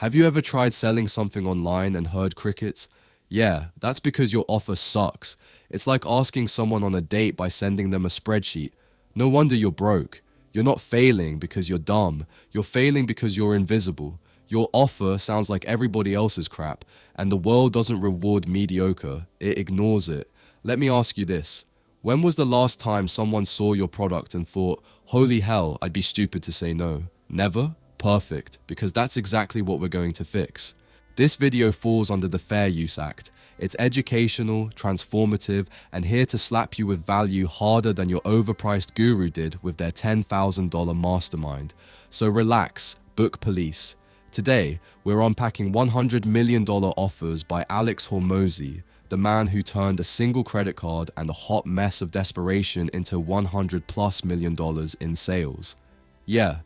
Have you ever tried selling something online and heard crickets? Yeah, that's because your offer sucks. It's like asking someone on a date by sending them a spreadsheet. No wonder you're broke. You're not failing because you're dumb. You're failing because you're invisible. Your offer sounds like everybody else's crap, and the world doesn't reward mediocre. It ignores it. Let me ask you this. When was the last time someone saw your product and thought, holy hell, I'd be stupid to say no? Never? Perfect, because that's exactly what we're going to fix. This video falls under the Fair Use Act. It's educational, transformative, and here to slap you with value harder than your overpriced guru did with their $10,000 mastermind. So relax, book police. Today, we're unpacking $100 million offers by Alex Hormozi, the man who turned a single credit card and a hot mess of desperation into $100+ million in sales. Yeah.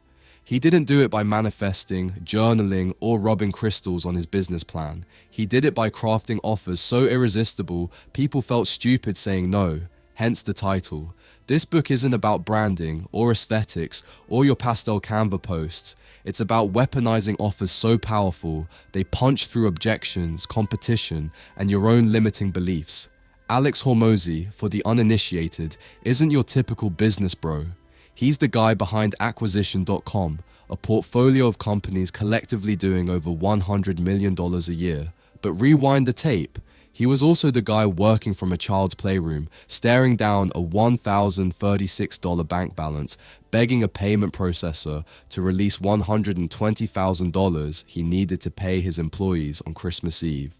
He didn't do it by manifesting, journaling, or rubbing crystals on his business plan. He did it by crafting offers so irresistible, people felt stupid saying no, hence the title. This book isn't about branding, or aesthetics, or your pastel Canva posts. It's about weaponizing offers so powerful, they punch through objections, competition, and your own limiting beliefs. Alex Hormozi, for the uninitiated, isn't your typical business bro. He's the guy behind acquisition.com, a portfolio of companies collectively doing over $100 million a year. But rewind the tape. He was also the guy working from a child's playroom, staring down a $1,036 bank balance, begging a payment processor to release $120,000 he needed to pay his employees on Christmas Eve.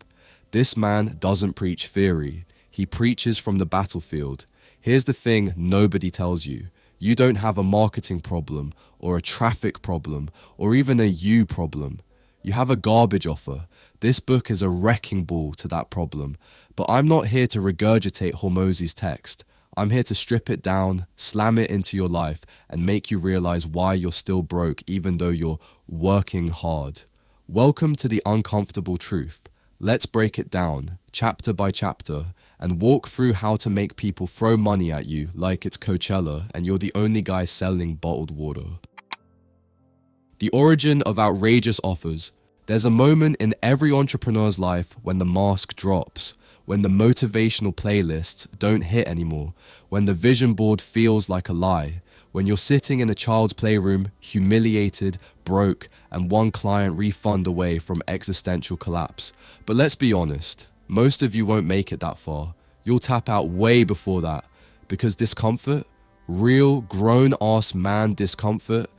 This man doesn't preach theory. He preaches from the battlefield. Here's the thing nobody tells you. You don't have a marketing problem, or a traffic problem, or even a you problem. You have a garbage offer. This book is a wrecking ball to that problem. But I'm not here to regurgitate Hormozi's text. I'm here to strip it down, slam it into your life, and make you realize why you're still broke even though you're working hard. Welcome to the uncomfortable truth. Let's break it down, chapter by chapter, and walk through how to make people throw money at you like it's Coachella and you're the only guy selling bottled water. The origin of outrageous offers. There's a moment in every entrepreneur's life when the mask drops, when the motivational playlists don't hit anymore, when the vision board feels like a lie, when you're sitting in a child's playroom, humiliated, broke, and one client refund away from existential collapse. But let's be honest, most of you won't make it that far. You'll tap out way before that, because discomfort, real grown-ass man discomfort,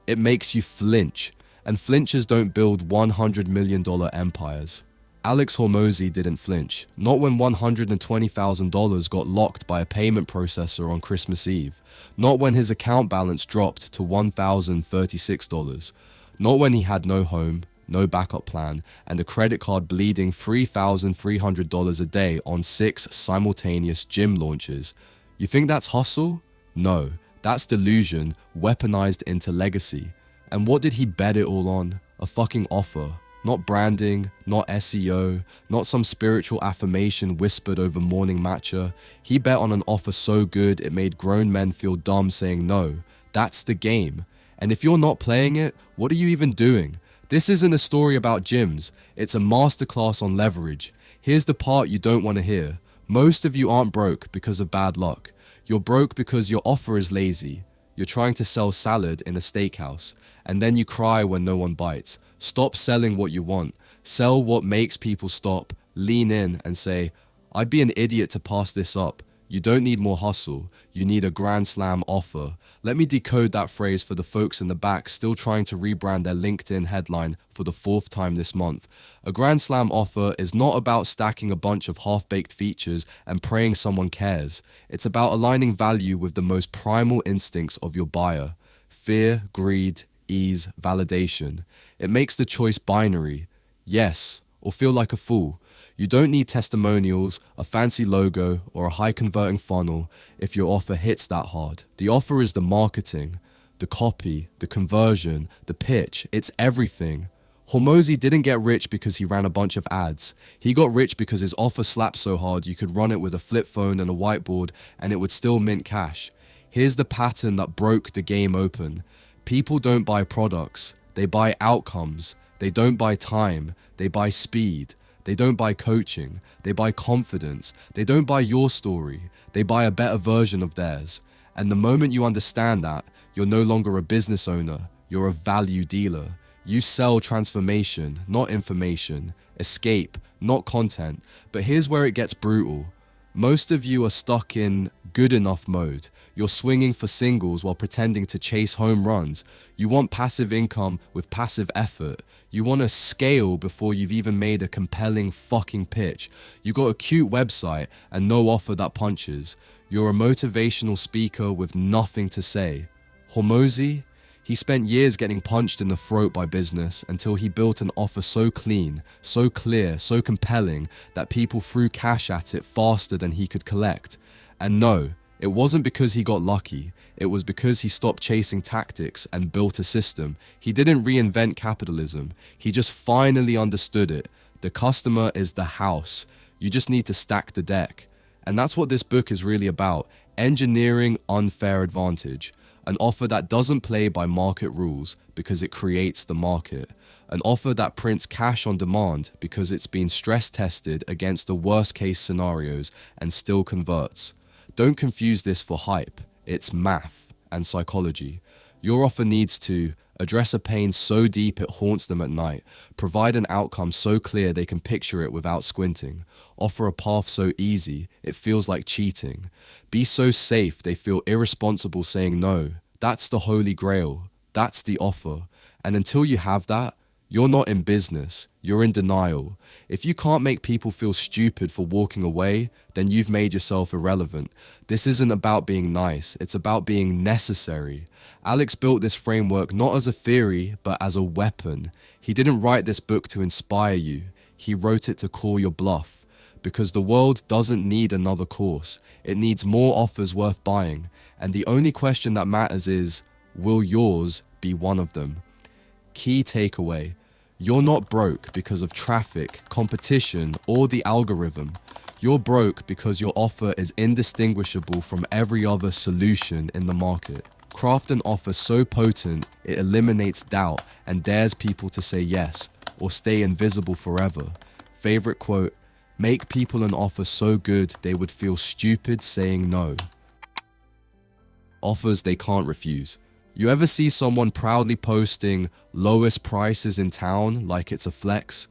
it makes you flinch, and flinchers don't build $100 million empires. Alex Hormozi didn't flinch, not when $120,000 got locked by a payment processor on Christmas Eve, not when his account balance dropped to $1,036, not when he had no home, no backup plan, and a credit card bleeding $3,300 a day on 6 simultaneous gym launches. You think that's hustle? No, that's delusion weaponized into legacy. And what did he bet it all on? A fucking offer. Not branding, not SEO, not some spiritual affirmation whispered over morning matcha. He bet on an offer so good it made grown men feel dumb saying no. That's the game. And if you're not playing it, what are you even doing? This isn't a story about gyms. It's a masterclass on leverage. Here's the part you don't want to hear. Most of you aren't broke because of bad luck. You're broke because your offer is lazy. You're trying to sell salad in a steakhouse, and then you cry when no one bites. Stop selling what you want. Sell what makes people stop, lean in and say, I'd be an idiot to pass this up. You don't need more hustle. You need a grand slam offer. Let me decode that phrase for the folks in the back still trying to rebrand their LinkedIn headline for the 4th time this month. A grand slam offer is not about stacking a bunch of half-baked features and praying someone cares. It's about aligning value with the most primal instincts of your buyer. Fear, greed, ease, validation. It makes the choice binary. Yes, or feel like a fool. You don't need testimonials, a fancy logo, or a high-converting funnel if your offer hits that hard. The offer is the marketing, the copy, the conversion, the pitch. It's everything. Hormozi didn't get rich because he ran a bunch of ads. He got rich because his offer slapped so hard you could run it with a flip phone and a whiteboard and it would still mint cash. Here's the pattern that broke the game open. People don't buy products, they buy outcomes. They don't buy time, they buy speed. They don't buy coaching, they buy confidence. They don't buy your story, they buy a better version of theirs. And the moment you understand that, you're no longer a business owner, you're a value dealer. You sell transformation, not information, escape, not content. But here's where it gets brutal. Most of you are stuck in good enough mode. You're swinging for singles while pretending to chase home runs. You want passive income with passive effort. You want to scale before you've even made a compelling fucking pitch. You got a cute website and no offer that punches. You're a motivational speaker with nothing to say. Hormozi? He spent years getting punched in the throat by business until he built an offer so clean, so clear, so compelling that people threw cash at it faster than he could collect. And no, it wasn't because he got lucky. It was because he stopped chasing tactics and built a system. He didn't reinvent capitalism. He just finally understood it. The customer is the house. You just need to stack the deck. And that's what this book is really about. Engineering unfair advantage. An offer that doesn't play by market rules because it creates the market. An offer that prints cash on demand because it's been stress tested against the worst case scenarios and still converts. Don't confuse this for hype. It's math and psychology. Your offer needs to address a pain so deep it haunts them at night, provide an outcome so clear they can picture it without squinting, offer a path so easy it feels like cheating, be so safe they feel irresponsible saying no. That's the holy grail. That's the offer. And until you have that, you're not in business, you're in denial. If you can't make people feel stupid for walking away, then you've made yourself irrelevant. This isn't about being nice, it's about being necessary. Alex built this framework not as a theory, but as a weapon. He didn't write this book to inspire you, he wrote it to call your bluff. Because the world doesn't need another course, it needs more offers worth buying. And the only question that matters is, will yours be one of them? Key takeaway. You're not broke because of traffic, competition, or the algorithm. You're broke because your offer is indistinguishable from every other solution in the market. Craft an offer so potent it eliminates doubt and dares people to say yes or stay invisible forever. Favorite quote, make people an offer so good they would feel stupid saying no. Offers they can't refuse. You ever see someone proudly posting lowest prices in town like it's a flex?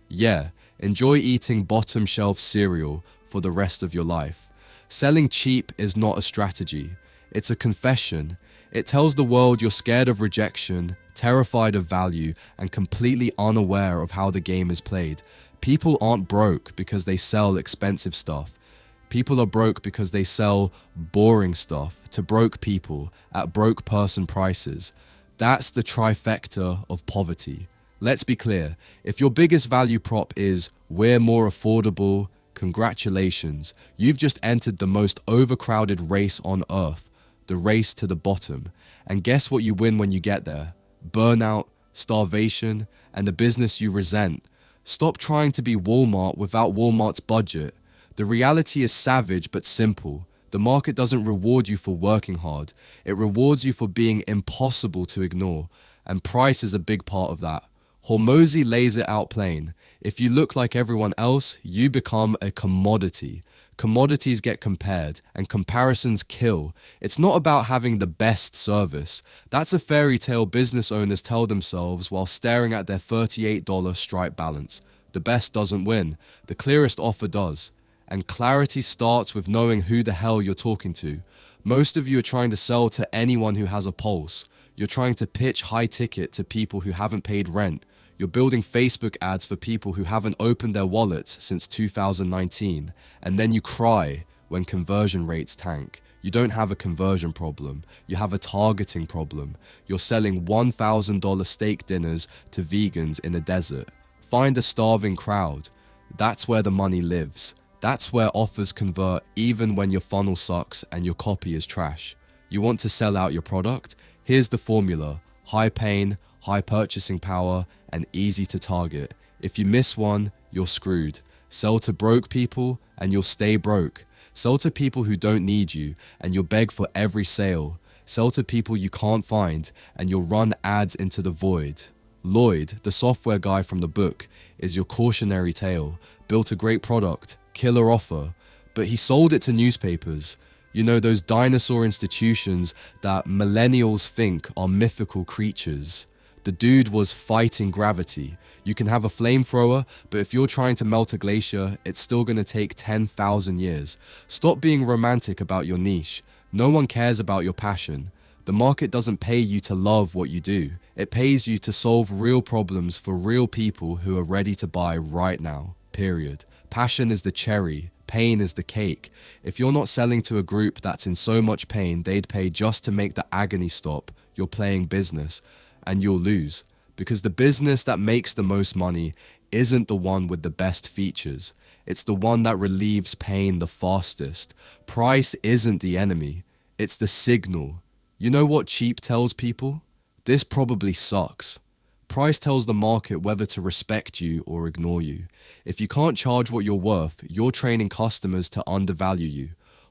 Yeah, enjoy eating bottom shelf cereal for the rest of your life. Selling cheap is not a strategy. It's a confession. It tells the world you're scared of rejection, terrified of value, and completely unaware of how the game is played. People aren't broke because they sell expensive stuff. People are broke because they sell boring stuff to broke people at broke person prices. That's the trifecta of poverty. Let's be clear, if your biggest value prop is we're more affordable, congratulations, you've just entered the most overcrowded race on earth, the race to the bottom. And guess what you win when you get there? Burnout, starvation, and the business you resent. Stop trying to be Walmart without Walmart's budget. The reality is savage but simple. The market doesn't reward you for working hard. It rewards you for being impossible to ignore. And price is a big part of that. Hormozi lays it out plain. If you look like everyone else, you become a commodity. Commodities get compared, and comparisons kill. It's not about having the best service. That's a fairy tale business owners tell themselves while staring at their $38 Stripe balance. The best doesn't win. The clearest offer does. And clarity starts with knowing who the hell you're talking to. Most of you are trying to sell to anyone who has a pulse. You're trying to pitch high ticket to people who haven't paid rent. You're building Facebook ads for people who haven't opened their wallets since 2019. And then you cry when conversion rates tank. You don't have a conversion problem. You have a targeting problem. You're selling $1,000 steak dinners to vegans in a desert. Find a starving crowd. That's where the money lives. That's where offers convert even when your funnel sucks and your copy is trash. You want to sell out your product? Here's the formula. High pain, high purchasing power, and easy to target. If you miss one, you're screwed. Sell to broke people and you'll stay broke. Sell to people who don't need you and you'll beg for every sale. Sell to people you can't find and you'll run ads into the void. Lloyd, the software guy from the book, is your cautionary tale. Built a great product, killer offer, but he sold it to newspapers. You know, those dinosaur institutions that millennials think are mythical creatures. The dude was fighting gravity. You can have a flamethrower, but if you're trying to melt a glacier, it's still gonna take 10,000 years. Stop being romantic about your niche. No one cares about your passion. The market doesn't pay you to love what you do. It pays you to solve real problems for real people who are ready to buy right now, period. Passion is the cherry, pain is the cake. If you're not selling to a group that's in so much pain they'd pay just to make the agony stop, you're playing business, and you'll lose. Because the business that makes the most money isn't the one with the best features. It's the one that relieves pain the fastest. Price isn't the enemy, it's the signal. You know what cheap tells people? This probably sucks. Price tells the market whether to respect you or ignore you. If you can't charge what you're worth, you're training customers to undervalue you.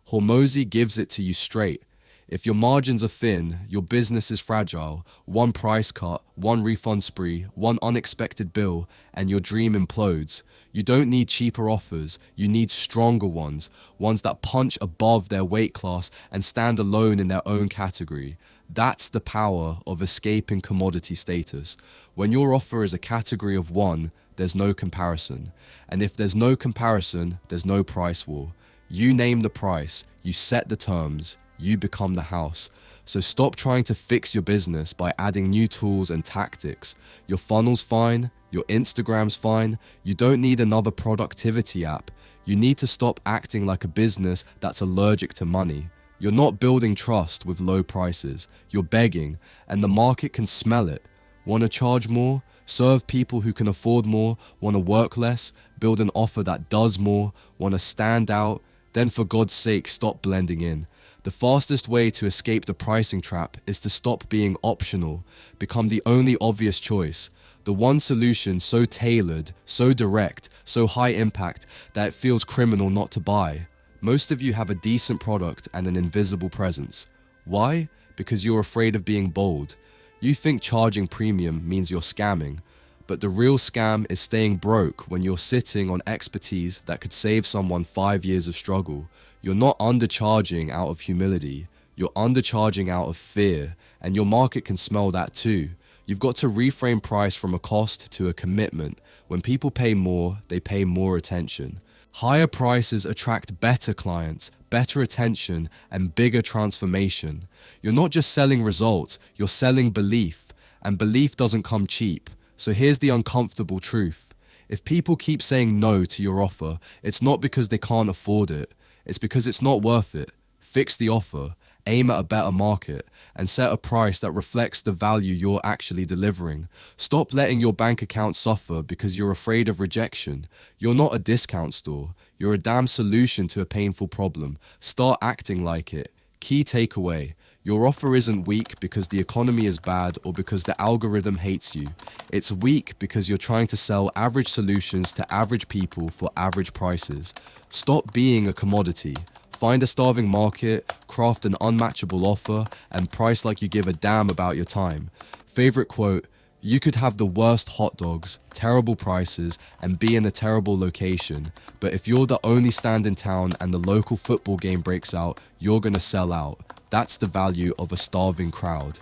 Hormozi gives it to you straight. If your margins are thin, your business is fragile, one price cut, one refund spree, one unexpected bill, and your dream implodes. You don't need cheaper offers, you need stronger ones, ones that punch above their weight class and stand alone in their own category. That's the power of escaping commodity status. When your offer is a category of one, there's no comparison. And if there's no comparison, there's no price war. You name the price, you set the terms, you become the house. So stop trying to fix your business by adding new tools and tactics. Your funnel's fine, your Instagram's fine, you don't need another productivity app. You need to stop acting like a business that's allergic to money. You're not building trust with low prices, you're begging, and the market can smell it. Want to charge more? Serve people who can afford more? Want to work less? Build an offer that does more? Want to stand out? Then for God's sake, stop blending in. The fastest way to escape the pricing trap is to stop being optional, become the only obvious choice. The one solution so tailored, so direct, so high impact that it feels criminal not to buy. Most of you have a decent product and an invisible presence. Why? Because you're afraid of being bold. You think charging premium means you're scamming, but the real scam is staying broke when you're sitting on expertise that could save someone 5 years of struggle. You're not undercharging out of humility, you're undercharging out of fear, and your market can smell that too. You've got to reframe price from a cost to a commitment. When people pay more, they pay more attention. Higher prices attract better clients, better attention, and bigger transformation. You're not just selling results, you're selling belief, and belief doesn't come cheap. So here's the uncomfortable truth. If people keep saying no to your offer, it's not because they can't afford it, it's because it's not worth it. Fix the offer, aim at a better market, and set a price that reflects the value you're actually delivering. Stop letting your bank account suffer because you're afraid of rejection. You're not a discount store. You're a damn solution to a painful problem. Start acting like it. Key takeaway. Your offer isn't weak because the economy is bad or because the algorithm hates you. It's weak because you're trying to sell average solutions to average people for average prices. Stop being a commodity. Find a starving market, craft an unmatchable offer, and price like you give a damn about your time. Favorite quote, you could have the worst hot dogs, terrible prices, and be in a terrible location, but if you're the only stand in town and the local football game breaks out, you're gonna sell out. That's the value of a starving crowd.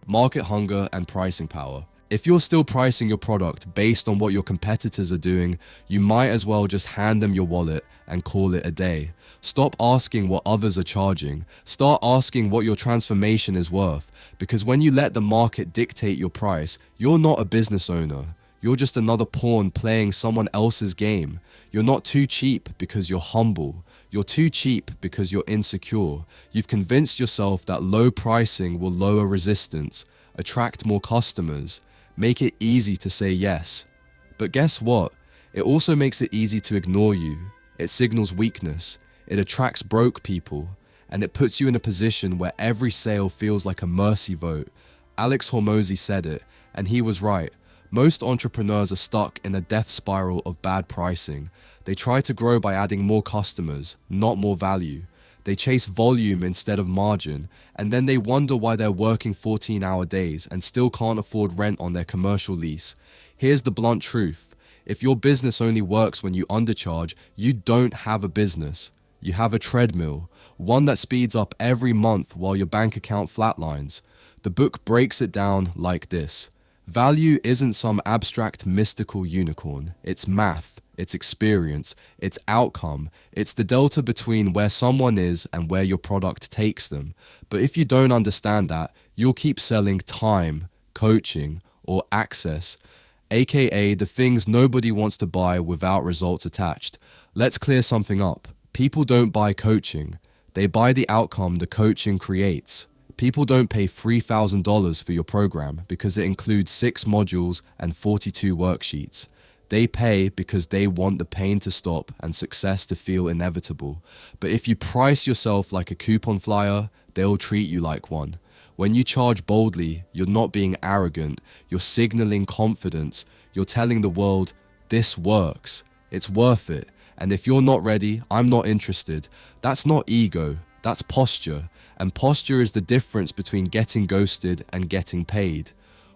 Market hunger and pricing power. If you're still pricing your product based on what your competitors are doing, you might as well just hand them your wallet and call it a day. Stop asking what others are charging. Start asking what your transformation is worth. Because when you let the market dictate your price, you're not a business owner. You're just another pawn playing someone else's game. You're not too cheap because you're humble. You're too cheap because you're insecure. You've convinced yourself that low pricing will lower resistance, attract more customers, make it easy to say yes. But guess what? It also makes it easy to ignore you. It signals weakness. It attracts broke people. And it puts you in a position where every sale feels like a mercy vote. Alex Hormozi said it, and he was right. Most entrepreneurs are stuck in a death spiral of bad pricing. They try to grow by adding more customers, not more value. They chase volume instead of margin, and then they wonder why they're working 14-hour days and still can't afford rent on their commercial lease. Here's the blunt truth. If your business only works when you undercharge, you don't have a business. You have a treadmill, one that speeds up every month while your bank account flatlines. The book breaks it down like this. Value isn't some abstract mystical unicorn. It's math, it's experience, it's outcome. It's the delta between where someone is and where your product takes them. But if you don't understand that, you'll keep selling time, coaching, or access, aka the things nobody wants to buy without results attached. Let's clear something up. People don't buy coaching. They buy the outcome the coaching creates. People don't pay $3,000 for your program because it includes 6 modules and 42 worksheets. They pay because they want the pain to stop and success to feel inevitable. But if you price yourself like a coupon flyer, they'll treat you like one. When you charge boldly, you're not being arrogant, you're signaling confidence, you're telling the world, this works, it's worth it, and if you're not ready, I'm not interested. That's not ego, that's posture, and posture is the difference between getting ghosted and getting paid.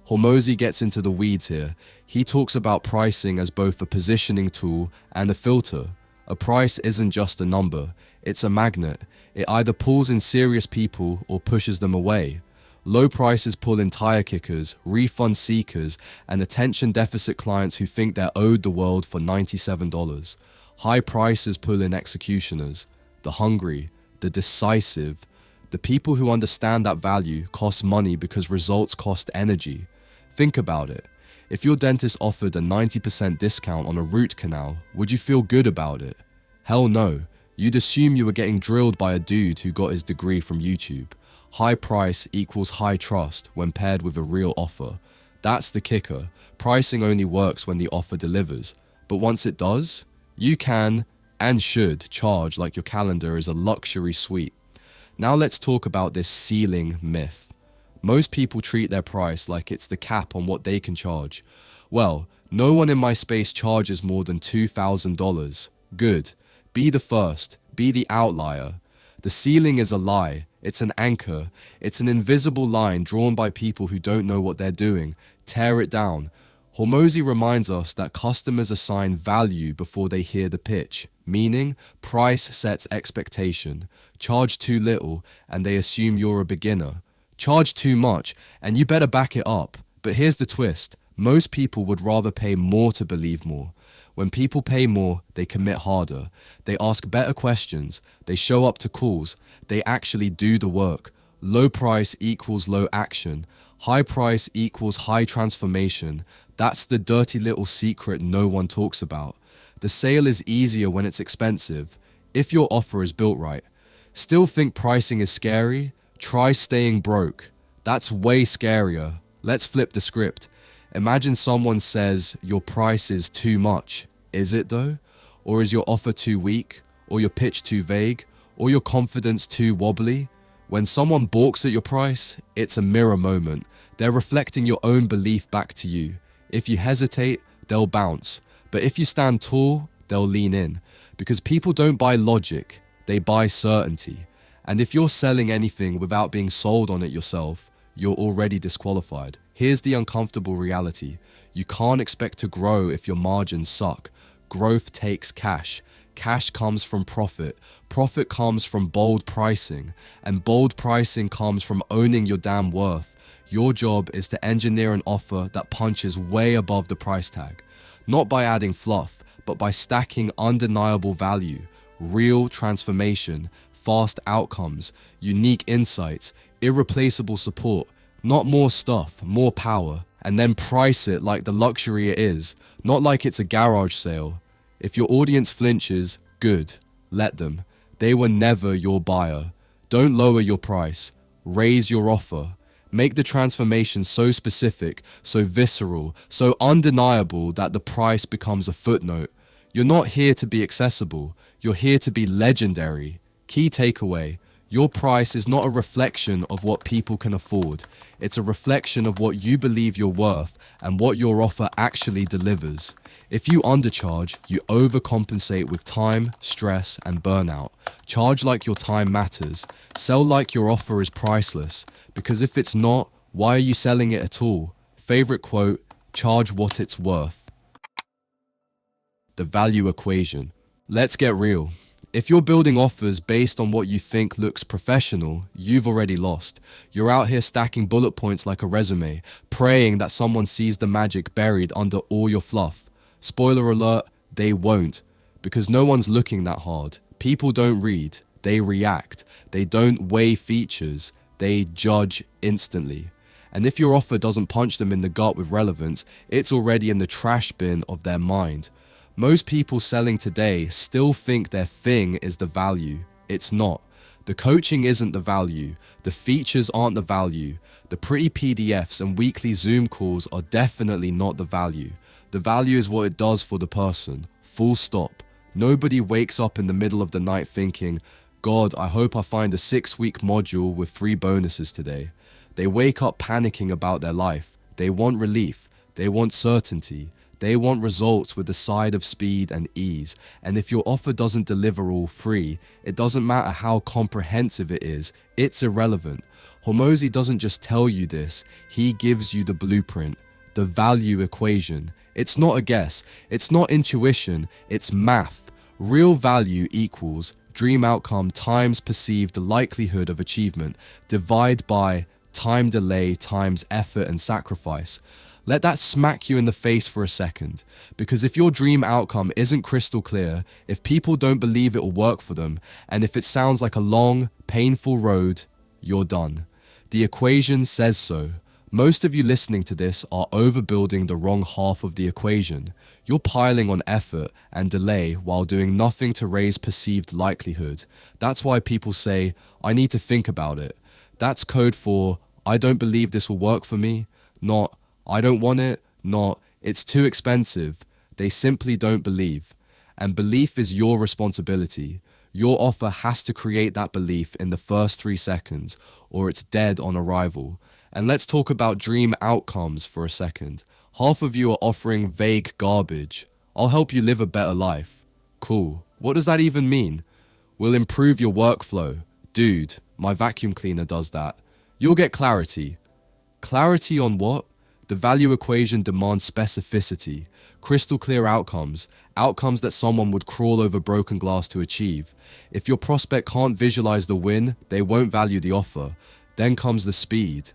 Hormozi gets into the weeds here. He talks about pricing as both a positioning tool and a filter. A price isn't just a number, it's a magnet. It either pulls in serious people or pushes them away. Low prices pull in tire kickers, refund seekers, and attention deficit clients who think they're owed the world for $97. High prices pull in executioners, the hungry, the decisive. The people who understand that value cost money because results cost energy. Think about it. If your dentist offered a 90% discount on a root canal, would you feel good about it? Hell no. You'd assume you were getting drilled by a dude who got his degree from YouTube. High price equals high trust when paired with a real offer. That's the kicker. Pricing only works when the offer delivers. But once it does, you can and should charge like your calendar is a luxury suite. Now let's talk about this ceiling myth. Most people treat their price like it's the cap on what they can charge. Well, no one in my space charges more than $2,000. Good. Be the first. Be the outlier. The ceiling is a lie. It's an anchor. It's an invisible line drawn by people who don't know what they're doing. Tear it down. Hormozi reminds us that customers assign value before they hear the pitch, meaning price sets expectation. Charge too little and they assume you're a beginner. Charge too much and you better back it up. But here's the twist. Most people would rather pay more to believe more. When people pay more, they commit harder. They ask better questions. They show up to calls. They actually do the work. Low price equals low action. High price equals high transformation. That's the dirty little secret no one talks about. The sale is easier when it's expensive, if your offer is built right. Still think pricing is scary? Try staying broke. That's way scarier. Let's flip the script. Imagine someone says your price is too much. Is it though? Or is your offer too weak? Or your pitch too vague? Or your confidence too wobbly? When someone balks at your price, it's a mirror moment. They're reflecting your own belief back to you. If you hesitate, they'll bounce. But if you stand tall, they'll lean in. Because people don't buy logic, they buy certainty. And if you're selling anything without being sold on it yourself, you're already disqualified. Here's the uncomfortable reality. You can't expect to grow if your margins suck. Growth takes cash. Cash comes from profit. Profit comes from bold pricing. And bold pricing comes from owning your damn worth. Your job is to engineer an offer that punches way above the price tag. Not by adding fluff, but by stacking undeniable value, real transformation, fast outcomes, unique insights, irreplaceable support. Not more stuff, more power. And then price it like the luxury it is, not like it's a garage sale. If your audience flinches, good, let them. They were never your buyer. Don't lower your price. Raise your offer. Make the transformation so specific, so visceral, so undeniable that the price becomes a footnote. You're not here to be accessible. You're here to be legendary. Key takeaway. Your price is not a reflection of what people can afford. It's a reflection of what you believe you're worth and what your offer actually delivers. If you undercharge, you overcompensate with time, stress, and burnout. Charge like your time matters. Sell like your offer is priceless. Because if it's not, why are you selling it at all? Favorite quote, charge what it's worth. The value equation. Let's get real. If you're building offers based on what you think looks professional, you've already lost. You're out here stacking bullet points like a resume, praying that someone sees the magic buried under all your fluff. Spoiler alert, they won't, because no one's looking that hard. People don't read, they react. They don't weigh features, they judge instantly. And if your offer doesn't punch them in the gut with relevance, it's already in the trash bin of their mind. Most people selling today still think their thing is the value. It's not. The coaching isn't the value. The features aren't the value. The pretty PDFs and weekly Zoom calls are definitely not the value. The value is what it does for the person. Full stop. Nobody wakes up in the middle of the night thinking, God, I hope I find a 6-week module with 3 bonuses today. They wake up panicking about their life. They want relief. They want certainty. They want results with a side of speed and ease. And if your offer doesn't deliver all 3, it doesn't matter how comprehensive it is, it's irrelevant. Hormozi doesn't just tell you this, he gives you the blueprint, the value equation. It's not a guess, it's not intuition, it's math. Real value equals dream outcome times perceived likelihood of achievement, divide by time delay times effort and sacrifice. Let that smack you in the face for a second, because if your dream outcome isn't crystal clear, if people don't believe it will work for them, and if it sounds like a long, painful road, you're done. The equation says so. Most of you listening to this are overbuilding the wrong half of the equation. You're piling on effort and delay while doing nothing to raise perceived likelihood. That's why people say, I need to think about it. That's code for, I don't believe this will work for me, not, I don't want it, not, it's too expensive. They simply don't believe. And belief is your responsibility. Your offer has to create that belief in the first 3 seconds, or it's dead on arrival. And let's talk about dream outcomes for a second. Half of you are offering vague garbage. I'll help you live a better life. Cool. What does that even mean? We'll improve your workflow. Dude, my vacuum cleaner does that. You'll get clarity. Clarity on what? The value equation demands specificity, crystal clear outcomes, outcomes that someone would crawl over broken glass to achieve. If your prospect can't visualize the win, they won't value the offer. Then comes the speed.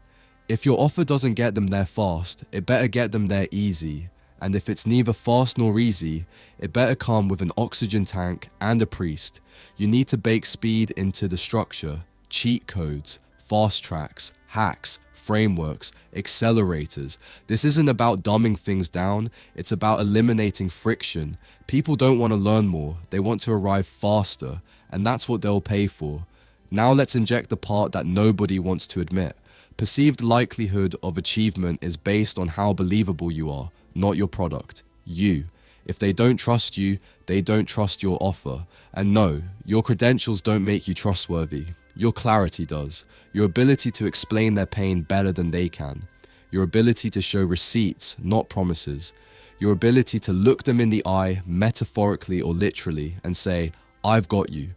If your offer doesn't get them there fast, it better get them there easy. And if it's neither fast nor easy, it better come with an oxygen tank and a priest. You need to bake speed into the structure, cheat codes, fast tracks, hacks, frameworks, accelerators. This isn't about dumbing things down, it's about eliminating friction. People don't want to learn more, they want to arrive faster, and that's what they'll pay for. Now let's inject the part that nobody wants to admit. Perceived likelihood of achievement is based on how believable you are, not your product. You. If they don't trust you, they don't trust your offer. And no, your credentials don't make you trustworthy. Your clarity does. Your ability to explain their pain better than they can. Your ability to show receipts, not promises. Your ability to look them in the eye, metaphorically or literally, and say, I've got you.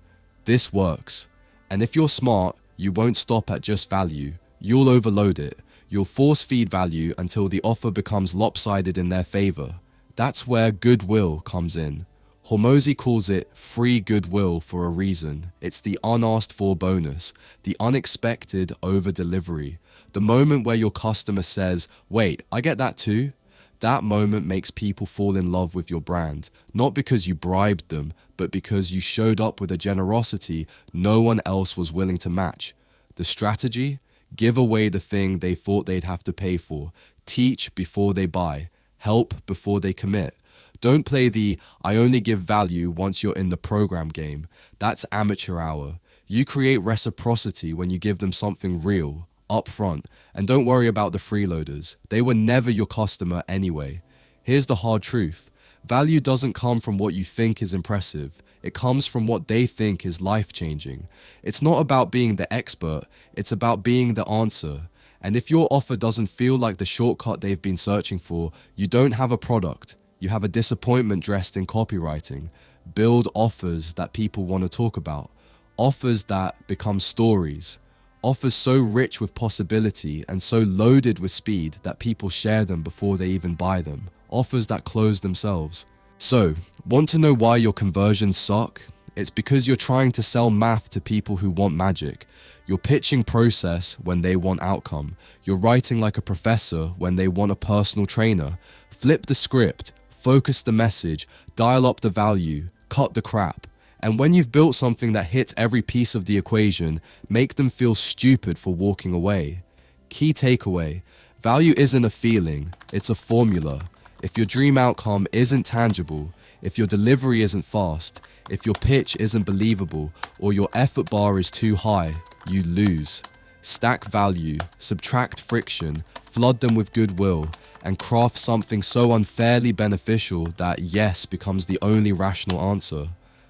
This works. And if you're smart, you won't stop at just value. You'll overload it. You'll force feed value until the offer becomes lopsided in their favor. That's where goodwill comes in. Hormozi calls it free goodwill for a reason. It's the unasked for bonus, the unexpected over delivery. The moment where your customer says, wait, I get that too? That moment makes people fall in love with your brand, not because you bribed them, but because you showed up with a generosity no one else was willing to match. The strategy? Give away the thing they thought they'd have to pay for. Teach before they buy. Help before they commit. Don't play the I only give value once you're in the program game. That's amateur hour. You create reciprocity when you give them something real, upfront, and don't worry about the freeloaders. They were never your customer anyway. Here's the hard truth. Value doesn't come from what you think is impressive. It comes from what they think is life-changing. It's not about being the expert, it's about being the answer. And if your offer doesn't feel like the shortcut they've been searching for, you don't have a product. You have a disappointment dressed in copywriting. Build offers that people want to talk about. Offers that become stories. Offers so rich with possibility and so loaded with speed that people share them before they even buy them. Offers that close themselves. So, want to know why your conversions suck? It's because you're trying to sell math to people who want magic. You're pitching process when they want outcome. You're writing like a professor when they want a personal trainer. Flip the script, focus the message, dial up the value, cut the crap. And when you've built something that hits every piece of the equation, make them feel stupid for walking away. Key takeaway: value isn't a feeling, it's a formula. If your dream outcome isn't tangible, if your delivery isn't fast, if your pitch isn't believable, or your effort bar is too high, you lose. Stack value, subtract friction, flood them with goodwill, and craft something so unfairly beneficial that yes becomes the only rational answer.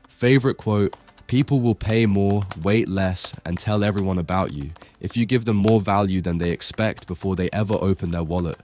Favorite quote: people will pay more, wait less, and tell everyone about you if you give them more value than they expect before they ever open their wallet.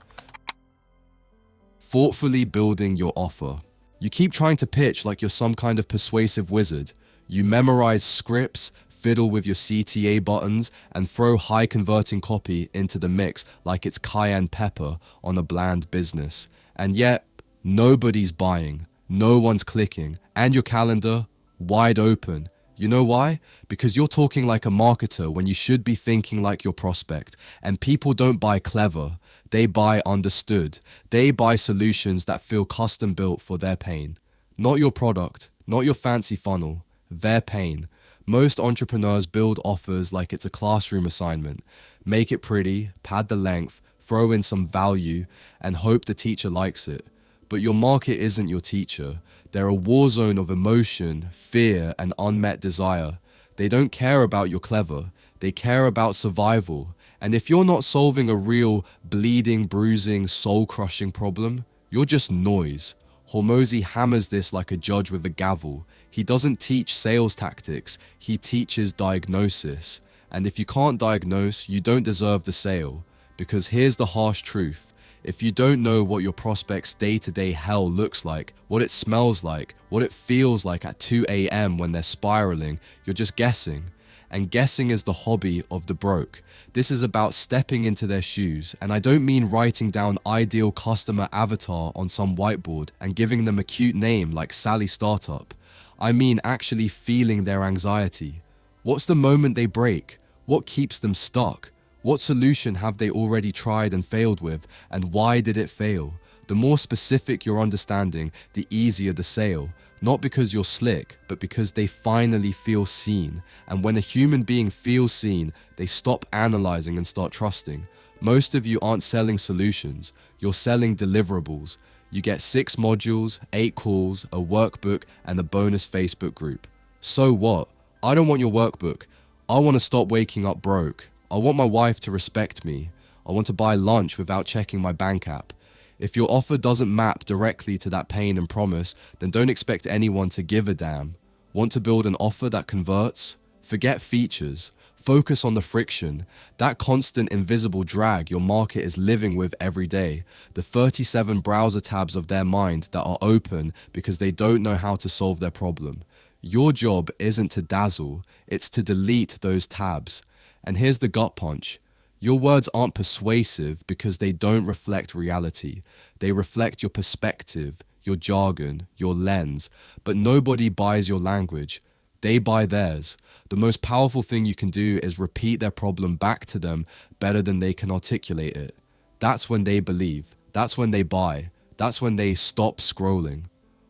Thoughtfully building your offer. You keep trying to pitch like you're some kind of persuasive wizard. You memorize scripts, fiddle with your CTA buttons, and throw high converting copy into the mix like it's cayenne pepper on a bland business. And yet, nobody's buying, no one's clicking, and your calendar wide open. You know why? Because you're talking like a marketer when you should be thinking like your prospect. And people don't buy clever, they buy understood. They buy solutions that feel custom built for their pain. Not your product, not your fancy funnel, their pain. Most entrepreneurs build offers like it's a classroom assignment. Make it pretty, pad the length, throw in some value, and hope the teacher likes it. But your market isn't your teacher. They're a war zone of emotion, fear, and unmet desire. They don't care about your clever. They care about survival. And if you're not solving a real bleeding, bruising, soul-crushing problem, you're just noise. Hormozi hammers this like a judge with a gavel. He doesn't teach sales tactics, he teaches diagnosis. And if you can't diagnose, you don't deserve the sale. Because here's the harsh truth. If you don't know what your prospect's day-to-day hell looks like, what it smells like, what it feels like at 2 a.m. when they're spiraling, you're just guessing. And guessing is the hobby of the broke. This is about stepping into their shoes, and I don't mean writing down ideal customer avatar on some whiteboard and giving them a cute name like Sally Startup. I mean actually feeling their anxiety. What's the moment they break? What keeps them stuck? What solution have they already tried and failed with, and why did it fail? The more specific your understanding, the easier the sale. Not because you're slick, but because they finally feel seen. And when a human being feels seen, they stop analyzing and start trusting. Most of you aren't selling solutions, you're selling deliverables. You get 6 modules, 8 calls, a workbook, and a bonus Facebook group. So what? I don't want your workbook. I want to stop waking up broke. I want my wife to respect me. I want to buy lunch without checking my bank app. If your offer doesn't map directly to that pain and promise, then don't expect anyone to give a damn. Want to build an offer that converts? Forget features. Focus on the friction. That constant invisible drag your market is living with every day. The 37 browser tabs of their mind that are open because they don't know how to solve their problem. Your job isn't to dazzle, it's to delete those tabs. And here's the gut punch. Your words aren't persuasive because they don't reflect reality. They reflect your perspective, your jargon, your lens. But nobody buys your language. They buy theirs. The most powerful thing you can do is repeat their problem back to them better than they can articulate it. That's when they believe. That's when they buy. That's when they stop scrolling.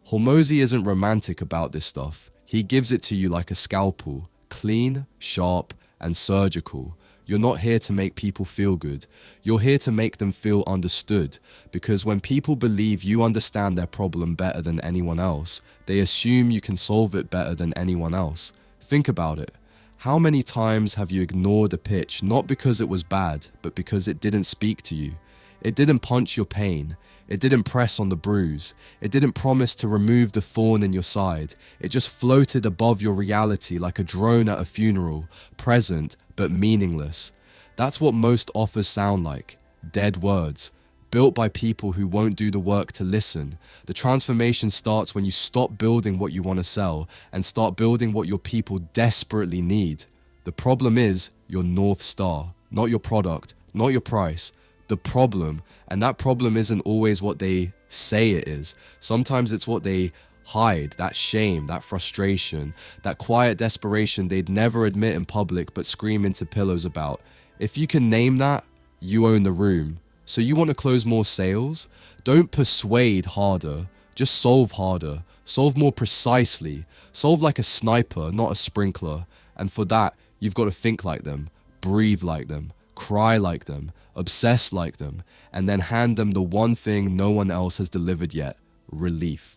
Hormozi isn't romantic about this stuff. He gives it to you like a scalpel. Clean, sharp, and surgical. You're not here to make people feel good. You're here to make them feel understood. Because when people believe you understand their problem better than anyone else, they assume you can solve it better than anyone else. Think about it. How many times have you ignored a pitch not because it was bad, but because it didn't speak to you? It didn't punch your pain. It didn't press on the bruise. It didn't promise to remove the thorn in your side. It just floated above your reality like a drone at a funeral, present but meaningless. That's what most offers sound like. Dead words, built by people who won't do the work to listen. The transformation starts when you stop building what you want to sell and start building what your people desperately need. The problem is your North Star, not your product, not your price. The problem, and that problem isn't always what they say it is. Sometimes it's what they hide, that shame, that frustration, that quiet desperation they'd never admit in public but scream into pillows about. If you can name that, you own the room. So you want to close more sales? Don't persuade harder, just solve harder. Solve more precisely. Solve like a sniper, not a sprinkler. And for that, you've got to think like them, breathe like them, cry like them, obsess like them, and then hand them the one thing no one else has delivered yet: relief.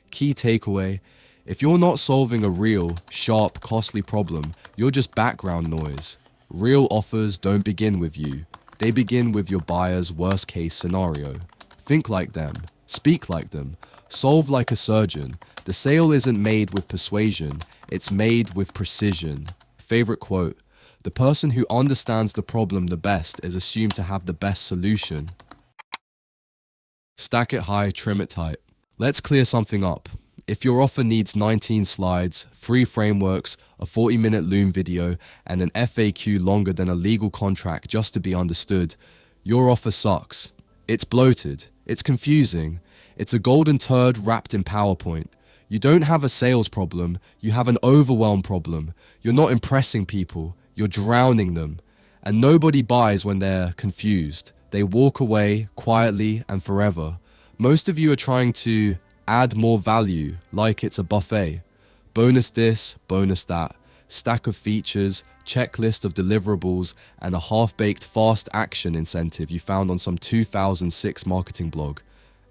Key takeaway: if you're not solving a real, sharp, costly problem, you're just background noise. Real offers don't begin with you. They begin with your buyer's worst case scenario. Think like them, speak like them, solve like a surgeon. The sale isn't made with persuasion, it's made with precision. Favorite quote: the person who understands the problem the best is assumed to have the best solution. Stack it high, trim it tight. Let's clear something up. If your offer needs 19 slides, 3 frameworks, a 40-minute Loom video, and an FAQ longer than a legal contract just to be understood, your offer sucks. It's bloated. It's confusing. It's a golden turd wrapped in PowerPoint. You don't have a sales problem. You have an overwhelm problem. You're not impressing people. You're drowning them. And nobody buys when they're confused. They walk away quietly and forever. Most of you are trying to add more value like it's a buffet. Bonus this, bonus that. Stack of features, checklist of deliverables, and a half-baked fast action incentive you found on some 2006 marketing blog.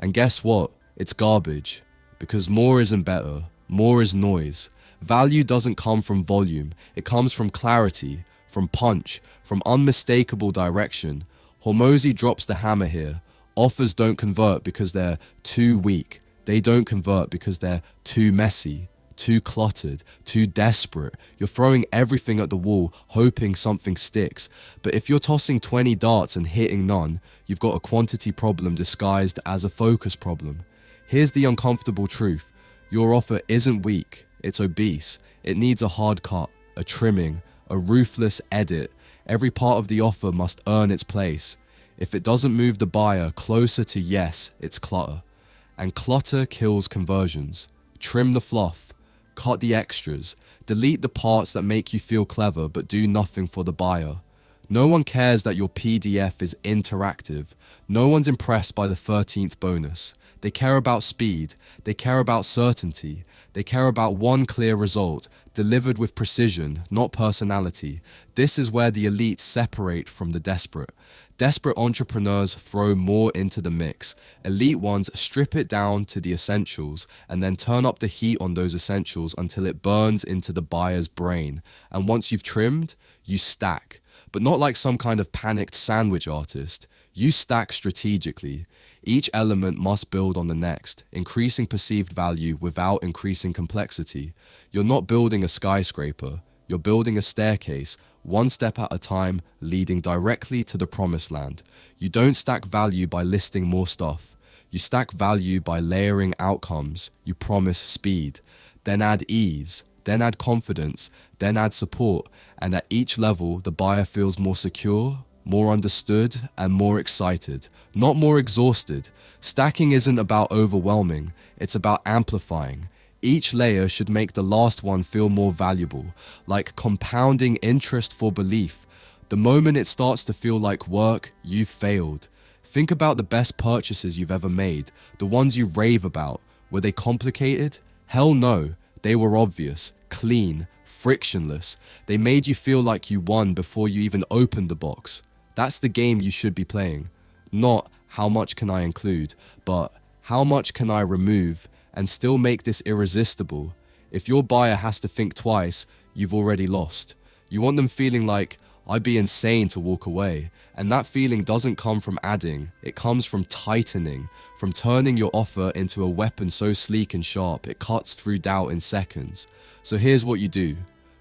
And guess what? It's garbage. Because more isn't better. More is noise. Value doesn't come from volume. It comes from clarity, from punch, from unmistakable direction. Hormozi drops the hammer here. Offers don't convert because they're too weak. They don't convert because they're too messy, too cluttered, too desperate. You're throwing everything at the wall, hoping something sticks. But if you're tossing 20 darts and hitting none, you've got a quantity problem disguised as a focus problem. Here's the uncomfortable truth. Your offer isn't weak, it's obese. It needs a hard cut, a trimming, a ruthless edit. Every part of the offer must earn its place. If it doesn't move the buyer closer to yes, it's clutter. And clutter kills conversions. Trim the fluff, cut the extras, delete the parts that make you feel clever but do nothing for the buyer. No one cares that your PDF is interactive. No one's impressed by the 13th bonus. They care about speed. They care about certainty. They care about one clear result, delivered with precision, not personality. This is where the elite separate from the desperate. Desperate entrepreneurs throw more into the mix. Elite ones strip it down to the essentials and then turn up the heat on those essentials until it burns into the buyer's brain. And once you've trimmed, you stack. But not like some kind of panicked sandwich artist. You stack strategically. Each element must build on the next, increasing perceived value without increasing complexity. You're not building a skyscraper. You're building a staircase, one step at a time, leading directly to the promised land. You don't stack value by listing more stuff. You stack value by layering outcomes. You promise speed, then add ease, then add confidence, then add support, and at each level, the buyer feels more secure, more understood, and more excited, not more exhausted. Stacking isn't about overwhelming, it's about amplifying. Each layer should make the last one feel more valuable, like compounding interest for belief. The moment it starts to feel like work, you've failed. Think about the best purchases you've ever made, the ones you rave about. Were they complicated? Hell no. They were obvious, clean, frictionless. They made you feel like you won before you even opened the box. That's the game you should be playing. Not how much can I include, but how much can I remove and still make this irresistible. If your buyer has to think twice, you've already lost. You want them feeling like, I'd be insane to walk away. And that feeling doesn't come from adding, it comes from tightening, from turning your offer into a weapon so sleek and sharp it cuts through doubt in seconds. So here's what you do.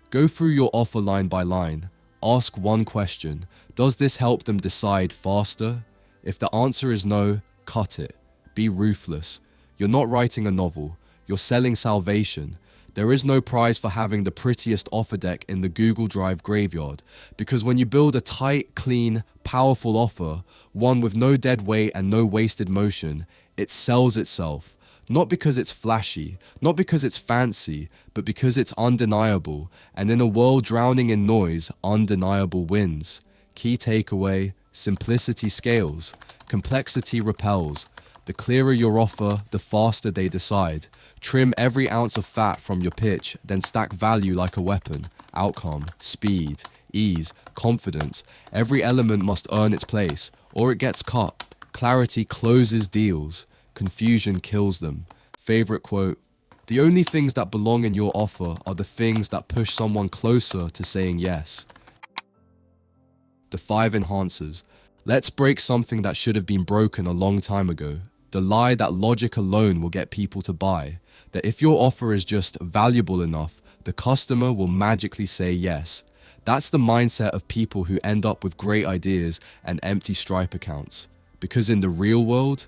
Go through your offer line by line. Ask one question. Does this help them decide faster? If the answer is no, cut it. Be ruthless. You're not writing a novel. You're selling salvation. There is no prize for having the prettiest offer deck in the Google Drive graveyard, because when you build a tight, clean, powerful offer, one with no dead weight and no wasted motion, it sells itself. Not because it's flashy, not because it's fancy, but because it's undeniable. And in a world drowning in noise, undeniable wins. Key takeaway: simplicity scales, complexity repels. The clearer your offer, the faster they decide. Trim every ounce of fat from your pitch, then stack value like a weapon. Outcome, speed, ease, confidence. Every element must earn its place, or it gets cut. Clarity closes deals. Confusion kills them. Favorite quote: "The only things that belong in your offer are the things that push someone closer to saying yes." The 5 enhancers. Let's break something that should have been broken a long time ago. The lie that logic alone will get people to buy. That if your offer is just valuable enough, the customer will magically say yes. That's the mindset of people who end up with great ideas and empty Stripe accounts. Because in the real world,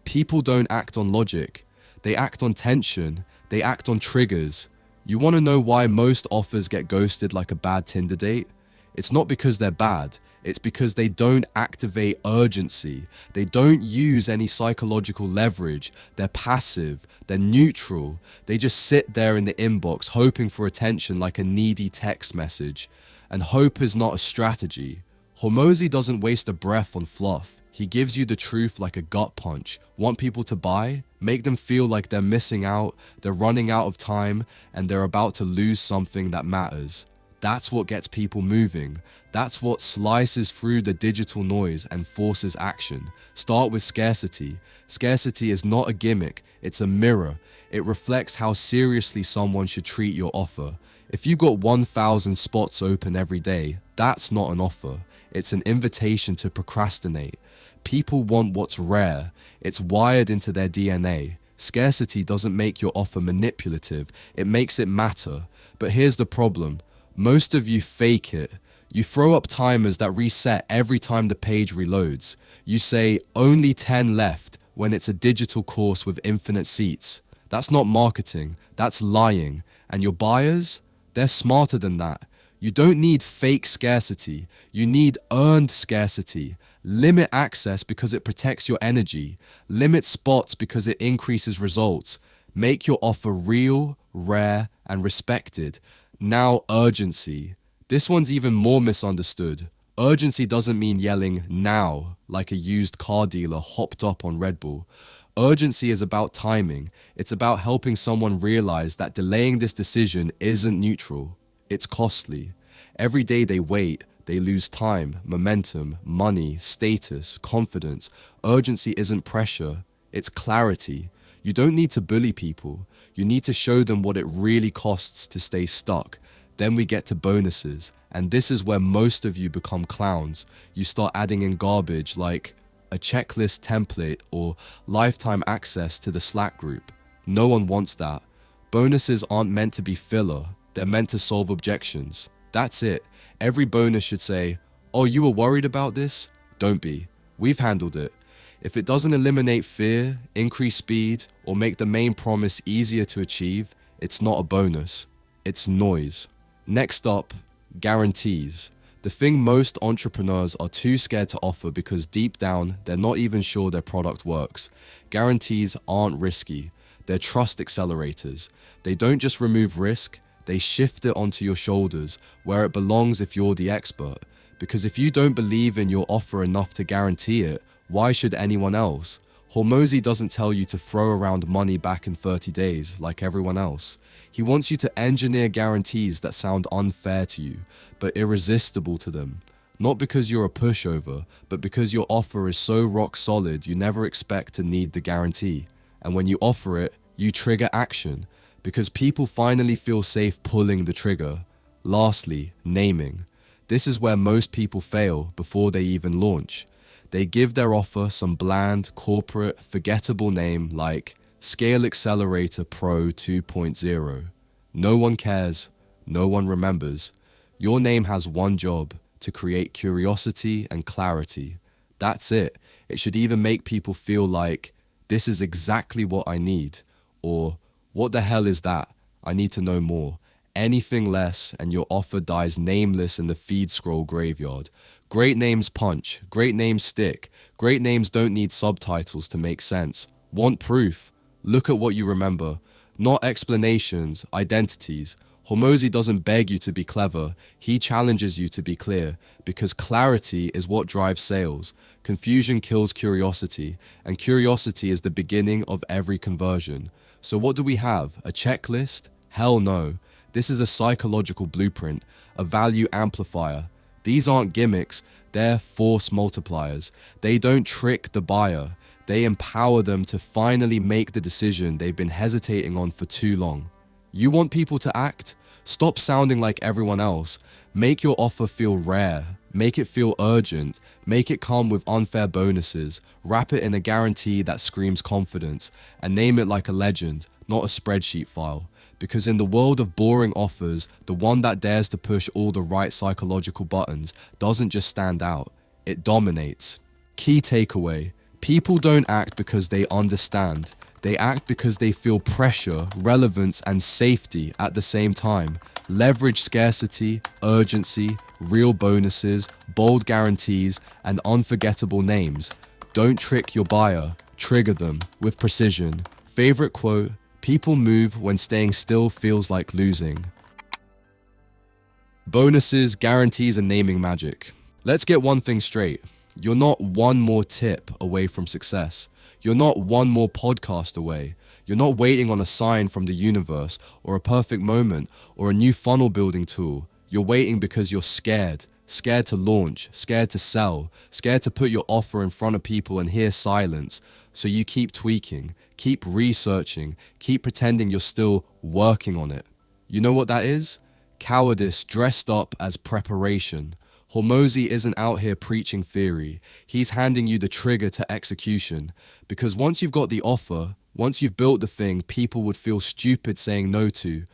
people don't act on logic. They act on tension. They act on triggers. You want to know why most offers get ghosted like a bad Tinder date? It's not because they're bad. It's because they don't activate urgency. They don't use any psychological leverage. They're passive. They're neutral. They just sit there in the inbox hoping for attention like a needy text message. And hope is not a strategy. Hormozi doesn't waste a breath on fluff. He gives you the truth like a gut punch. Want people to buy? Make them feel like they're missing out, they're running out of time, and they're about to lose something that matters. That's what gets people moving. That's what slices through the digital noise and forces action. Start with scarcity. Scarcity is not a gimmick, it's a mirror. It reflects how seriously someone should treat your offer. If you got 1,000 spots open every day, that's not an offer. It's an invitation to procrastinate. People want what's rare. It's wired into their DNA. Scarcity doesn't make your offer manipulative, it makes it matter. But here's the problem. Most of you fake it. You throw up timers that reset every time the page reloads. You say, only 10 left, when it's a digital course with infinite seats. That's not marketing, that's lying. And your buyers? They're smarter than that. You don't need fake scarcity, you need earned scarcity. Limit access because it protects your energy. Limit spots because it increases results. Make your offer real, rare, and respected. Now urgency. This one's even more misunderstood. Urgency doesn't mean yelling now, like a used car dealer hopped up on Red Bull. Urgency is about timing. It's about helping someone realize that delaying this decision isn't neutral. It's costly. Every day they wait, they lose time, momentum, money, status, confidence. Urgency isn't pressure, it's clarity. You don't need to bully people. You need to show them what it really costs to stay stuck. Then we get to bonuses. And this is where most of you become clowns. You start adding in garbage like a checklist template or lifetime access to the Slack group. No one wants that. Bonuses aren't meant to be filler. They're meant to solve objections. That's it. Every bonus should say, oh, you were worried about this? Don't be. We've handled it. If it doesn't eliminate fear, increase speed, or make the main promise easier to achieve, it's not a bonus. It's noise. Next up, guarantees. The thing most entrepreneurs are too scared to offer because deep down, they're not even sure their product works. Guarantees aren't risky. They're trust accelerators. They don't just remove risk, they shift it onto your shoulders, where it belongs if you're the expert. Because if you don't believe in your offer enough to guarantee it, why should anyone else? Hormozi doesn't tell you to throw around money back in 30 days like everyone else. He wants you to engineer guarantees that sound unfair to you, but irresistible to them. Not because you're a pushover, but because your offer is so rock solid you never expect to need the guarantee. And when you offer it, you trigger action, because people finally feel safe pulling the trigger. Lastly, naming. This is where most people fail before they even launch. They give their offer some bland, corporate, forgettable name like Scale Accelerator Pro 2.0. No one cares, no one remembers. Your name has one job: to create curiosity and clarity. That's it. It should either make people feel like, this is exactly what I need, or what the hell is that? I need to know more. Anything less and your offer dies nameless in the feed scroll graveyard. Great names punch, great names stick, great names don't need subtitles to make sense. Want proof? Look at what you remember, not explanations, identities. Hormozi doesn't beg you to be clever, he challenges you to be clear, because clarity is what drives sales. Confusion kills curiosity, and curiosity is the beginning of every conversion. So what do we have? A checklist? Hell no. This is a psychological blueprint, a value amplifier. These aren't gimmicks, they're force multipliers. They don't trick the buyer, they empower them to finally make the decision they've been hesitating on for too long. You want people to act? Stop sounding like everyone else. Make your offer feel rare. Make it feel urgent. Make it come with unfair bonuses. Wrap it in a guarantee that screams confidence. And name it like a legend, not a spreadsheet file. Because in the world of boring offers, the one that dares to push all the right psychological buttons doesn't just stand out, it dominates. Key takeaway: people don't act because they understand. They act because they feel pressure, relevance, and safety at the same time. Leverage scarcity, urgency, real bonuses, bold guarantees, and unforgettable names. Don't trick your buyer, trigger them with precision. Favorite quote: people move when staying still feels like losing. Bonuses, guarantees, and naming magic. Let's get one thing straight. You're not one more tip away from success. You're not one more podcast away. You're not waiting on a sign from the universe or a perfect moment or a new funnel building tool. You're waiting because you're scared. Scared to launch, scared to sell, scared to put your offer in front of people and hear silence. So you keep tweaking, keep researching, keep pretending you're still working on it. You know what that is? Cowardice dressed up as preparation. Hormozi isn't out here preaching theory. He's handing you the trigger to execution. Because once you've got the offer, once you've built the thing people would feel stupid saying no to,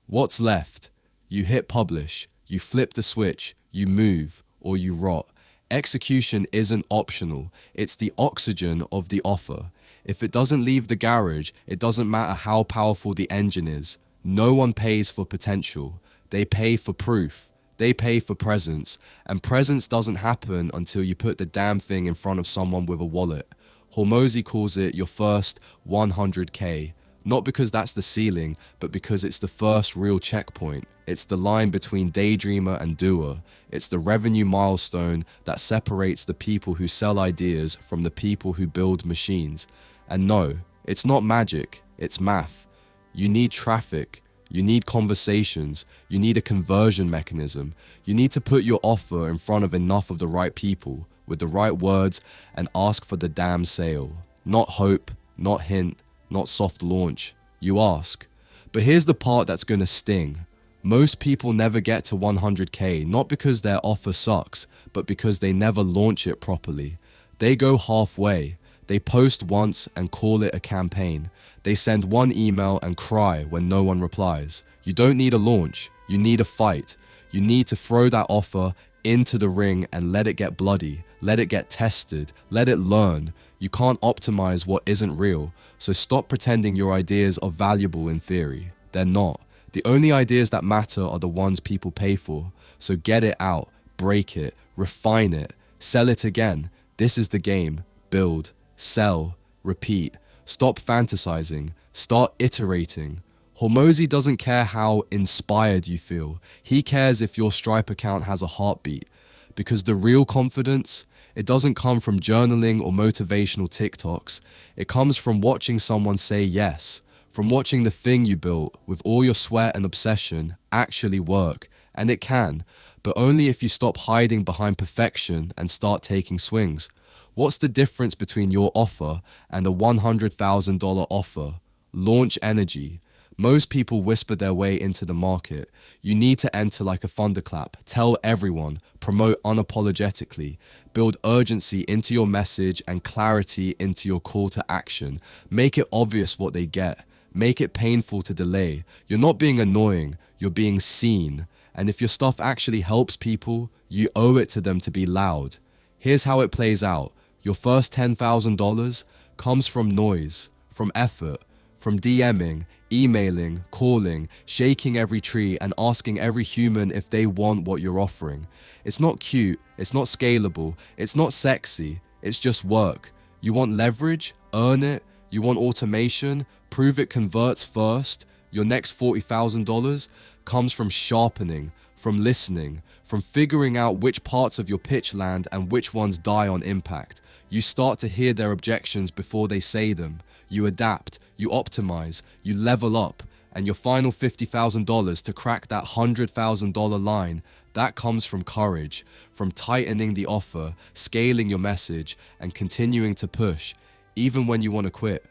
what's left? You hit publish, you flip the switch, you move, or you rot. Execution isn't optional. It's the oxygen of the offer. If it doesn't leave the garage, it doesn't matter how powerful the engine is. No one pays for potential. They pay for proof. They pay for presence, and presence doesn't happen until you put the damn thing in front of someone with a wallet. Hormozi calls it your first 100K, not because that's the ceiling, but because it's the first real checkpoint. It's the line between daydreamer and doer. It's the revenue milestone that separates the people who sell ideas from the people who build machines. And no, it's not magic, it's math. You need traffic. You need conversations, you need a conversion mechanism, you need to put your offer in front of enough of the right people, with the right words, and ask for the damn sale. Not hope, not hint, not soft launch. You ask. But here's the part that's gonna sting. Most people never get to 100K, not because their offer sucks, but because they never launch it properly. They go halfway. They post once and call it a campaign. They send one email and cry when no one replies. You don't need a launch, you need a fight. You need to throw that offer into the ring and let it get bloody, let it get tested, let it learn. You can't optimize what isn't real, so stop pretending your ideas are valuable in theory. They're not. The only ideas that matter are the ones people pay for. So get it out, break it, refine it, sell it again. This is the game. Build, sell, repeat. Stop fantasizing, start iterating. Hormozi doesn't care how inspired you feel. He cares if your Stripe account has a heartbeat. Because the real confidence, it doesn't come from journaling or motivational TikToks. It comes from watching someone say yes, from watching the thing you built with all your sweat and obsession actually work. And it can, but only if you stop hiding behind perfection and start taking swings. What's the difference between your offer and a $100,000 offer? Launch energy. Most people whisper their way into the market. You need to enter like a thunderclap. Tell everyone. Promote unapologetically. Build urgency into your message and clarity into your call to action. Make it obvious what they get. Make it painful to delay. You're not being annoying. You're being seen. And if your stuff actually helps people, you owe it to them to be loud. Here's how it plays out. Your first $10,000 comes from noise, from effort, from DMing, emailing, calling, shaking every tree and asking every human if they want what you're offering. It's not cute, it's not scalable, it's not sexy, it's just work. You want leverage? Earn it. You want automation? Prove it converts first. Your next $40,000 comes from sharpening, from listening, from figuring out which parts of your pitch land and which ones die on impact. You start to hear their objections before they say them. You adapt, you optimize, you level up, and your final $50,000 to crack that $100,000 line, that comes from courage, from tightening the offer, scaling your message, and continuing to push, even when you want to quit.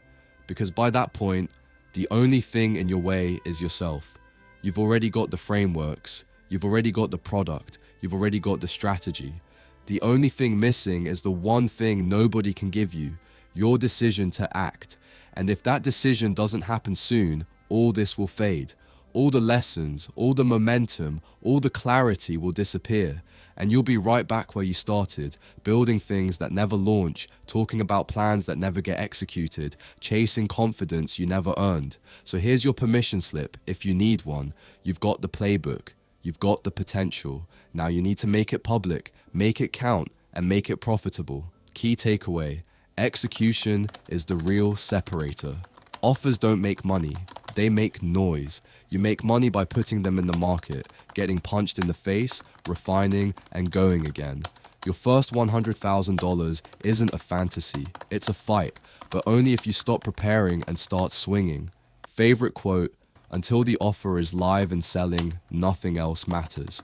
Because by that point, the only thing in your way is yourself. You've already got the frameworks, you've already got the product, you've already got the strategy. The only thing missing is the one thing nobody can give you, your decision to act. And if that decision doesn't happen soon, all this will fade. All the lessons, all the momentum, all the clarity will disappear. And you'll be right back where you started, building things that never launch, talking about plans that never get executed, chasing confidence you never earned. So here's your permission slip if you need one. You've got the playbook. You've got the potential. Now you need to make it public, make it count, and make it profitable. Key takeaway: execution is the real separator. Offers don't make money, they make noise. You make money by putting them in the market, getting punched in the face, refining, and going again. Your first $100,000 isn't a fantasy, it's a fight, but only if you stop preparing and start swinging. Favorite quote: until the offer is live and selling, nothing else matters.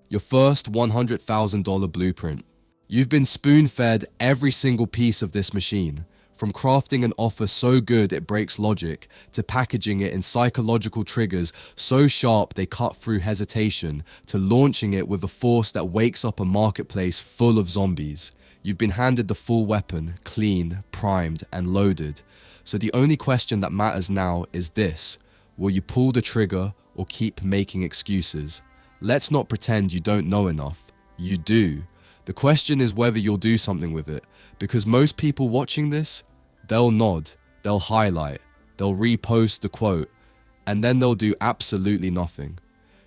Your first $100,000 blueprint. You've been spoon-fed every single piece of this machine. From crafting an offer so good it breaks logic, to packaging it in psychological triggers so sharp they cut through hesitation, to launching it with a force that wakes up a marketplace full of zombies. You've been handed the full weapon, clean, primed, and loaded. So the only question that matters now is this: will you pull the trigger or keep making excuses? Let's not pretend you don't know enough. You do. The question is whether you'll do something with it, because most people watching this, they'll nod, they'll highlight, they'll repost the quote, and then they'll do absolutely nothing.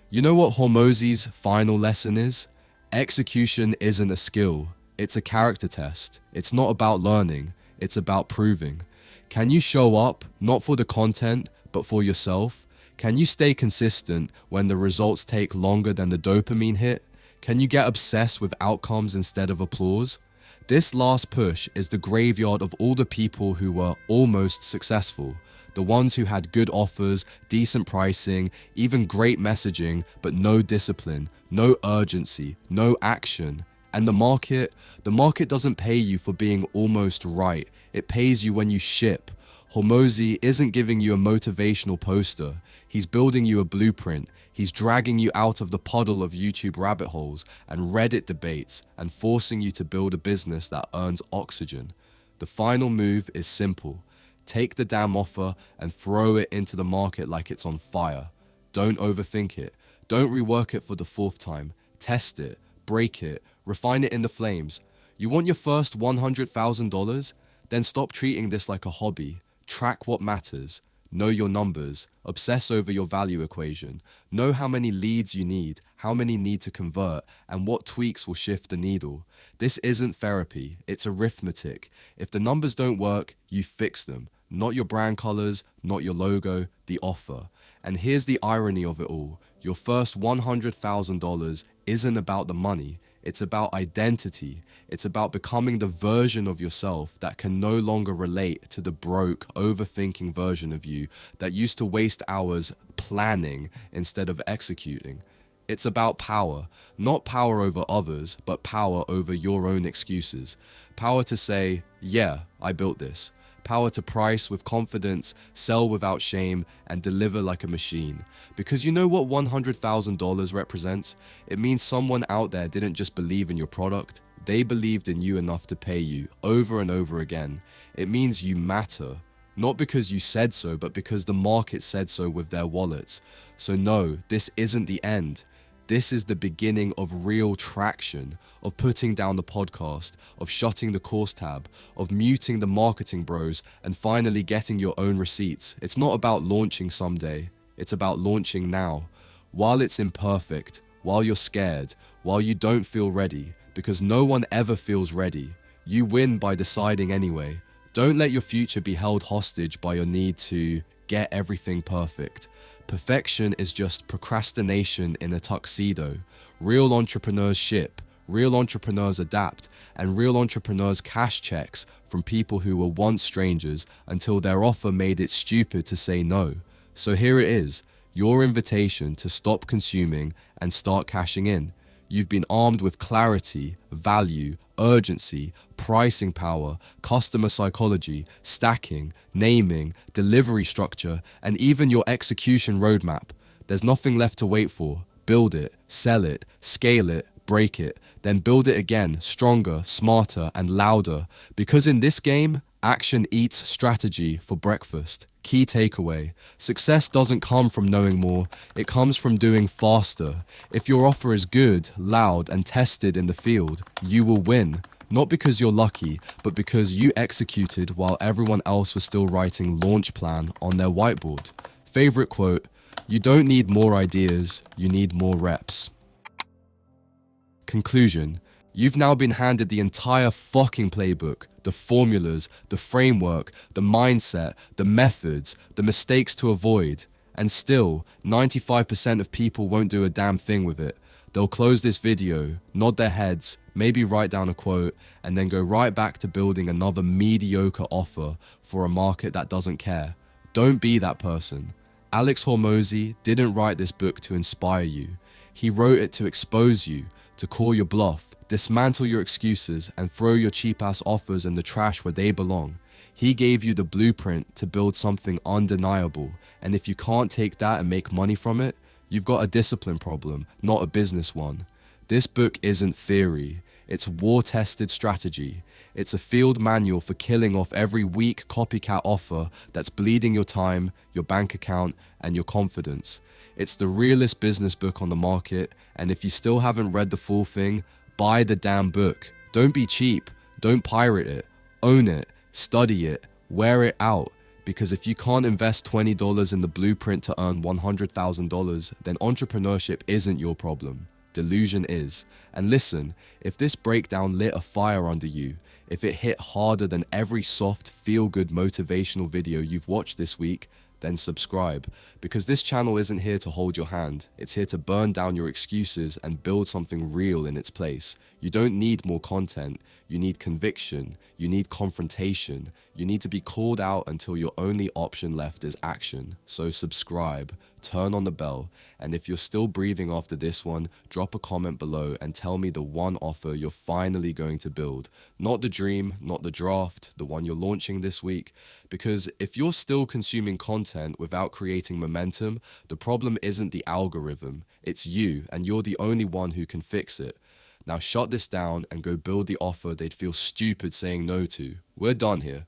You know what Hormozi's final lesson is? Execution isn't a skill, it's a character test. It's not about learning, it's about proving. Can you show up, not for the content, but for yourself? Can you stay consistent when the results take longer than the dopamine hit? Can you get obsessed with outcomes instead of applause? This last push is the graveyard of all the people who were almost successful. The ones who had good offers, decent pricing, even great messaging, but no discipline, no urgency, no action. And the market doesn't pay you for being almost right. It pays you when you ship. Hormozi isn't giving you a motivational poster. He's building you a blueprint. He's dragging you out of the puddle of YouTube rabbit holes and Reddit debates and forcing you to build a business that earns oxygen. The final move is simple. Take the damn offer and throw it into the market like it's on fire. Don't overthink it. Don't rework it for the fourth time. Test it, break it, refine it in the flames. You want your first $100,000? Then stop treating this like a hobby. Track what matters. Know your numbers. Obsess over your value equation. Know how many leads you need, how many need to convert, and what tweaks will shift the needle. This isn't therapy, it's arithmetic. If the numbers don't work, you fix them. Not your brand colors, not your logo, the offer. And here's the irony of it all. Your first $100,000 isn't about the money. It's about identity. It's about becoming the version of yourself that can no longer relate to the broke, overthinking version of you that used to waste hours planning instead of executing. It's about power, not power over others, but power over your own excuses. Power to say, yeah, I built this. power to price with confidence, sell without shame, and deliver like a machine. Because you know what $100,000 represents? It means someone out there didn't just believe in your product, they believed in you enough to pay you over and over again. It means you matter. Not because you said so, but because the market said so with their wallets. So no, this isn't the end. This is the beginning of real traction, of putting down the podcast, of shutting the course tab, of muting the marketing bros, and finally getting your own receipts. It's not about launching someday, it's about launching now. While it's imperfect, while you're scared, while you don't feel ready, because no one ever feels ready. You win by deciding anyway. Don't let your future be held hostage by your need to get everything perfect. Perfection is just procrastination in a tuxedo. Real entrepreneurs ship, real entrepreneurs adapt, and real entrepreneurs cash checks from people who were once strangers until their offer made it stupid to say no. So here it is, your invitation to stop consuming and start cashing in. You've been armed with clarity, value, urgency, pricing power, customer psychology, stacking, naming, delivery structure, and even your execution roadmap. There's nothing left to wait for. Build it, sell it, scale it, break it, then build it again, stronger, smarter, and louder. Because in this game, action eats strategy for breakfast. Key takeaway: success doesn't come from knowing more, it comes from doing faster. If your offer is good, loud, and tested in the field, you will win. Not because you're lucky, but because you executed while everyone else was still writing launch plan on their whiteboard. Favorite quote: you don't need more ideas, you need more reps. Conclusion: you've now been handed the entire fucking playbook, the formulas, the framework, the mindset, the methods, the mistakes to avoid. And still, 95% of people won't do a damn thing with it. They'll close this video, nod their heads, maybe write down a quote, and then go right back to building another mediocre offer for a market that doesn't care. Don't be that person. Alex Hormozi didn't write this book to inspire you. He wrote it to expose you, to call your bluff, dismantle your excuses, and throw your cheap-ass offers in the trash where they belong. He gave you the blueprint to build something undeniable, and if you can't take that and make money from it, you've got a discipline problem, not a business one. This book isn't theory, it's war-tested strategy. It's a field manual for killing off every weak copycat offer that's bleeding your time, your bank account, and your confidence. It's the realest business book on the market, and if you still haven't read the full thing, buy the damn book. Don't be cheap, don't pirate it, own it, study it, wear it out. Because if you can't invest $20 in the blueprint to earn $100,000, then entrepreneurship isn't your problem. Delusion is. And listen, if this breakdown lit a fire under you, if it hit harder than every soft, feel-good motivational video you've watched this week, then subscribe. Because this channel isn't here to hold your hand, it's here to burn down your excuses and build something real in its place. You don't need more content, you need conviction, you need confrontation, you need to be called out until your only option left is action. So subscribe, turn on the bell, and if you're still breathing after this one, drop a comment below and tell me the one offer you're finally going to build. Not the dream, not the draft, the one you're launching this week. Because if you're still consuming content without creating momentum, the problem isn't the algorithm, it's you, and you're the only one who can fix it. Now shut this down and go build the offer they'd feel stupid saying no to. We're done here.